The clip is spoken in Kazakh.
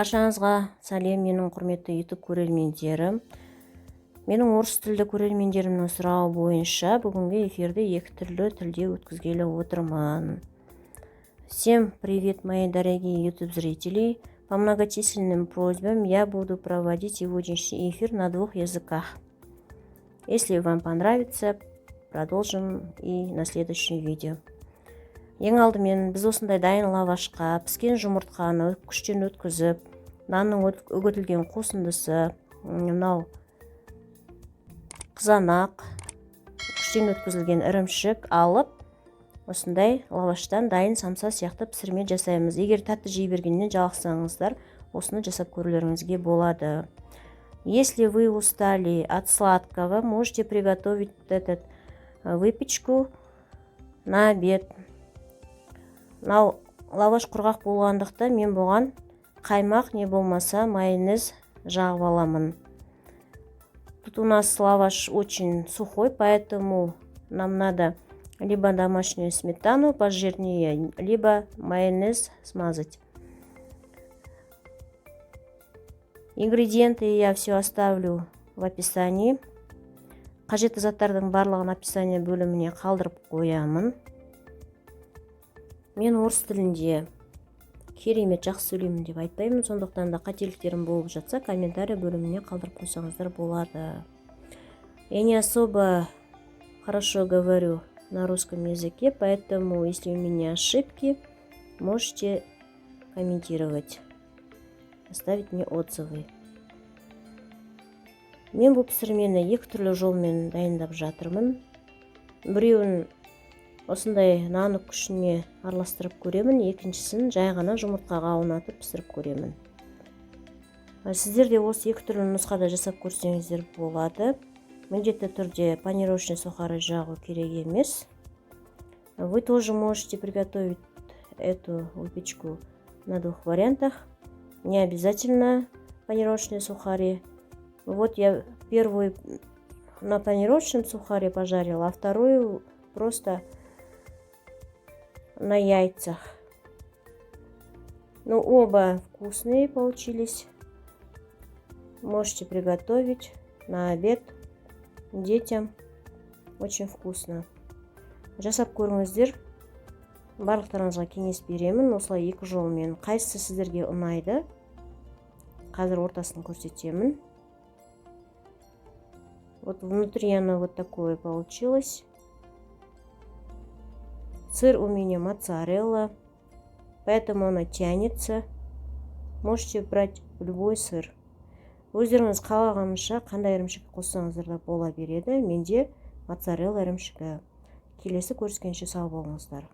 Баршаңызға сәлем, менің құрметті YouTube көрермендерім. Менің орыс тілді көрермендерімнің сұрауы бойынша бүгінгі эфирді екі түрлі тілде өткізгелі отырмын. Всем привет, мои дорогие YouTube зрители. По многочисленным просьбам я буду проводить сегодняшний эфир на двух языках. Если вам понравится, продолжим и на следующем видео. Ең алдымен біз осындай дайын лавашқа піскен жұмыртқаны күштен өткізіп, нанның үгітілген қосындысы, мынау қызанақ, күштен өткізілген ірімшік алып, осындай лаваштан дайын самса сияқты пісірме жасаймыз. Егер тәтті жей бергеннен жалықсаңыздар, осыны жасап көрулеріңізге болады. Если вы устали от сладкого, можете приготовить выпечку на обед. Мынау лаваш құрғақ болғандықтан мен бұған қаймақ не болмаса майонез жағып аламын. Тут у нас лаваш очень сухой, поэтому нам надо либо домашнюю сметану пожирнее, либо майонез смазать. Ингредиенты я все оставлю в описании. Қажетті заттардың барлығын описание бөліміне қалдырып қоямын. Мен орыс тілінде керемет жақсы сөйлеймін деп айтпаймын, сондықтан да қателіктерім болып жатса, комментарий бөліміне қалдырып қойсаңыздар болады. Я не особо хорошо говорю на русском языке, поэтому если у меня ошибки, можете комментировать, оставить мне отзывы. Мен бұл пісірмені екі түрлі жолмен дайындап жатырмын. Біреуін осындай наны күшіне араластырып көремін, екіншісін жай ғана жұмыртқаға аунатып пісіріп көремін. Сіздер де осы екі түрлі нұсқада жасап көрсеңіздер болады. Міндетті түрде панировочный сухарь жағу керек емес. Вы тоже можете приготовить эту выпечку на двух вариантах. Не обязательно панировочные сухари. Вот я первую на панировочном сухаре пожарила, а вторую просто на яйцах. Ну, оба вкусные получились. Можете приготовить на обед детям. Очень вкусно. Жасап көріңіздер. Барлықтарыңызға кеңес беремін. Осылай екі жолмен. Қайсысы сіздерге ұнайды? Қазір ортасын көрсетемін. Вот внутри оно вот такое получилось. Сыр у меня моцарелла, поэтому она тянется. Можете брать любой сыр. Өздеріңіз қалағанша қандай ірімшік қоссаңыздар да бола береді. Менде моцарелла ірімшігі. Келесі көріскенше сау болыңыздар.